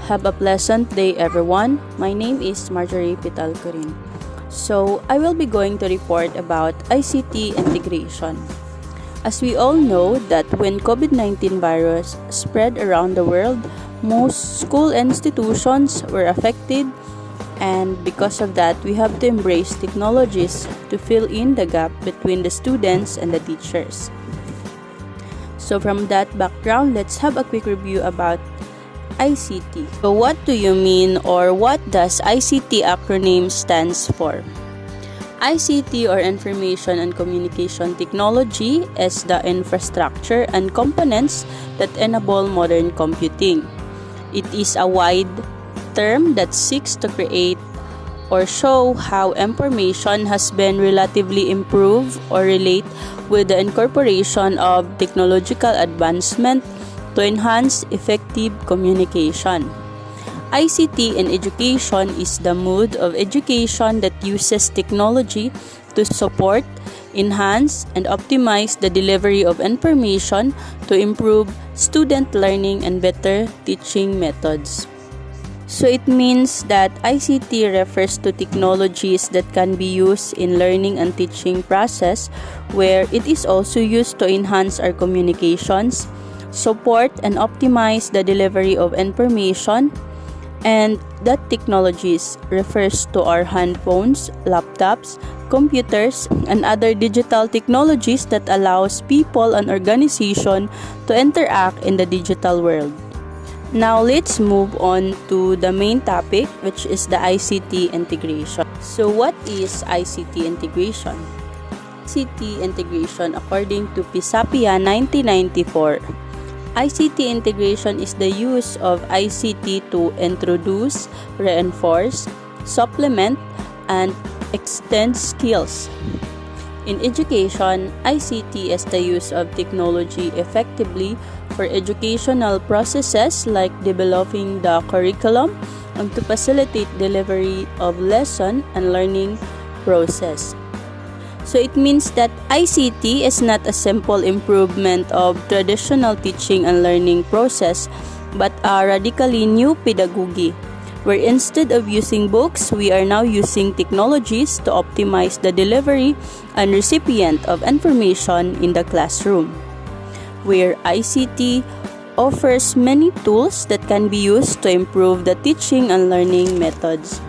Have a pleasant day, everyone. My name is Marjorie L.Petalcurin. So, I will be going to report about ICT integration. As we all know that when COVID-19 virus spread around the world, most school institutions were affected, and because of that, we have to embrace technologies to fill in the gap between the students and the teachers. So from that background, let's have a quick review about ICT. So what do you mean, or what does ICT acronym stands for? ICT, or Information and Communication Technology, is the infrastructure and components that enable modern computing. It is a wide term that seeks to create or show how information has been relatively improved or relate with the incorporation of technological advancement to enhance effective communication. ICT in education is the mode of education that uses technology to support, enhance, and optimize the delivery of information to improve student learning and better teaching methods. So it means that ICT refers to technologies that can be used in learning and teaching process, where it is also used to enhance our communications, support and optimize the delivery of information, and that technologies refers to our handphones, laptops, computers, and other digital technologies that allows people and organization to interact in the digital world. Now let's move on to the main topic, which is the ICT integration. So what is ICT integration? ICT integration, according to Pisapia 1994, ICT integration is the use of ICT to introduce, reinforce, supplement, and extend skills. In education, ICT is the use of technology effectively for educational processes like developing the curriculum and to facilitate delivery of lesson and learning process. So it means that ICT is not a simple improvement of traditional teaching and learning process, but a radically new pedagogy, where instead of using books, we are now using technologies to optimize the delivery and recipient of information in the classroom, where ICT offers many tools that can be used to improve the teaching and learning methods.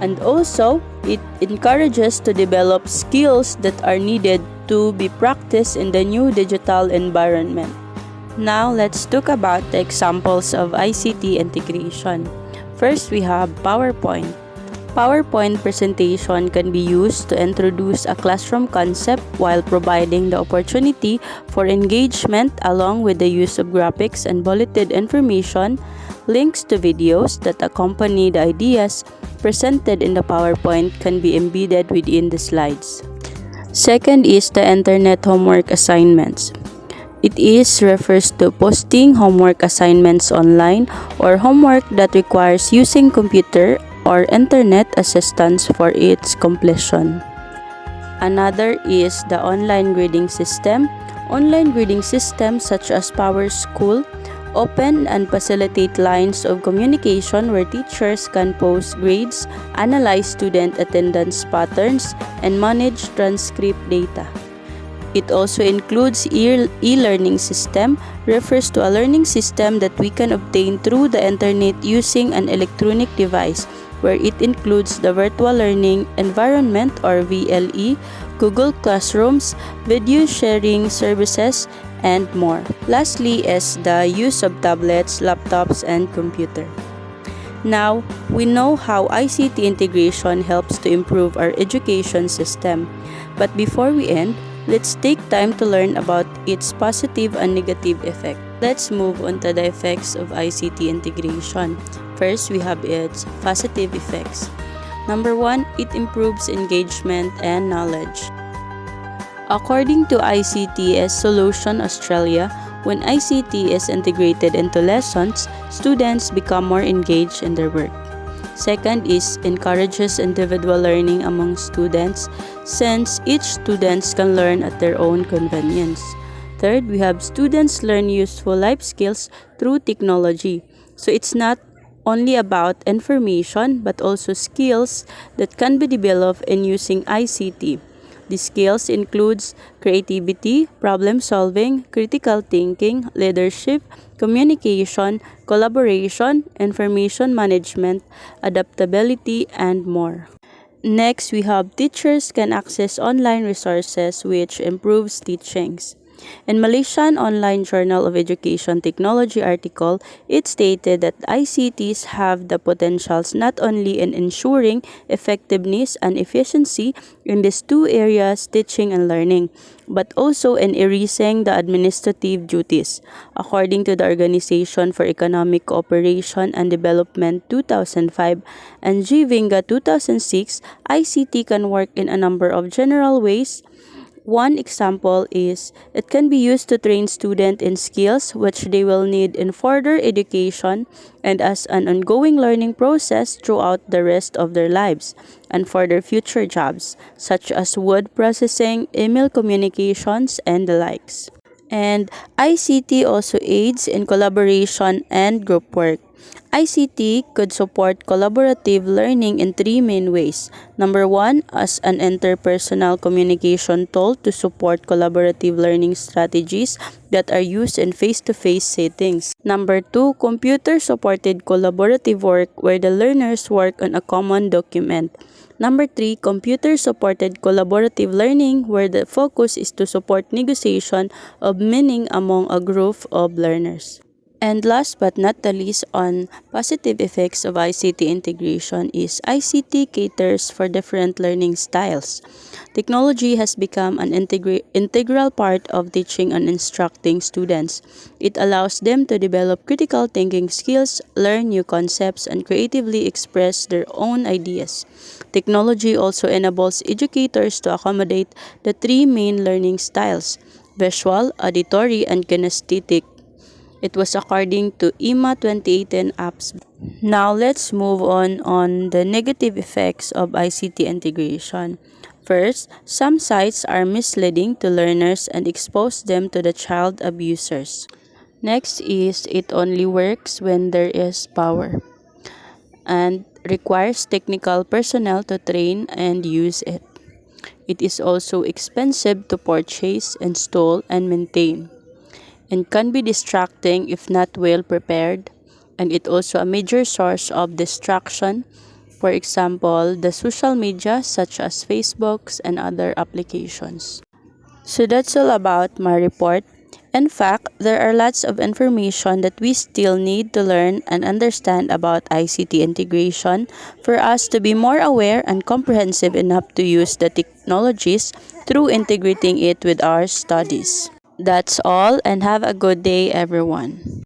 And also, it encourages to develop skills that are needed to be practiced in the new digital environment. Now, let's talk about the examples of ICT integration. First, we have PowerPoint. PowerPoint presentation can be used to introduce a classroom concept while providing the opportunity for engagement along with the use of graphics and bulleted information, links to videos that accompany the ideas presented in the PowerPoint can be embedded within the slides. Second is the internet homework assignments. It refers to posting homework assignments online or homework that requires using computer or internet assistance for its completion. Another is the online grading system. Online grading systems such as PowerSchool open and facilitate lines of communication where teachers can post grades, analyze student attendance patterns, and manage transcript data. It also includes e-learning system, refers to a learning system that we can obtain through the internet using an electronic device, where it includes the virtual learning environment or VLE, Google Classrooms, video sharing services, and more. Lastly is the use of tablets, laptops, and computer. Now, we know how ICT integration helps to improve our education system. But before we end, let's take time to learn about its positive and negative effect. Let's move on to the effects of ICT integration. First, we have its positive effects. Number 1, it improves engagement and knowledge. According to ICTS Solution Australia, when ICT is integrated into lessons, students become more engaged in their work. Second is encourages individual learning among students, since each student can learn at their own convenience. Third, we have students learn useful life skills through technology. So it's not only about information but also skills that can be developed in using ICT. These skills includes creativity, problem solving, critical thinking, leadership, communication, collaboration, information management, adaptability, and more. Next, we have teachers can access online resources which improves teachings. In Malaysian Online Journal of Education Technology article, it stated that ICTs have the potentials not only in ensuring effectiveness and efficiency in these two areas, teaching and learning, but also in erasing the administrative duties. According to the Organization for Economic Cooperation and Development 2005 and GVINGA 2006, ICT can work in a number of general ways. One example is it can be used to train students in skills which they will need in further education and as an ongoing learning process throughout the rest of their lives and for their future jobs, such as wood processing, email communications, and the likes. And ICT also aids in collaboration and group work. ICT could support collaborative learning in three main ways. Number one, as an interpersonal communication tool to support collaborative learning strategies that are used in face-to-face settings. Number two, computer-supported collaborative work where the learners work on a common document. Number three, computer-supported collaborative learning where the focus is to support negotiation of meaning among a group of learners. And last but not the least on positive effects of ICT integration is ICT caters for different learning styles. Technology has become an integral part of teaching and instructing students. It allows them to develop critical thinking skills, learn new concepts, and creatively express their own ideas. Technology also enables educators to accommodate the three main learning styles: visual, auditory, and kinesthetic. It was according to IMA 2018 apps. Now let's move on the negative effects of ICT integration. First, some sites are misleading to learners and expose them to the child abusers. Next is it only works when there is power and requires technical personnel to train and use it. It is also expensive to purchase, install, and maintain, and can be distracting if not well prepared, and it also a major source of distraction. For example, the social media such as Facebooks and other applications. So that's all about my report. In fact, there are lots of information that we still need to learn and understand about ICT integration for us to be more aware and comprehensive enough to use the technologies through integrating it with our studies. That's all, and have a good day, everyone.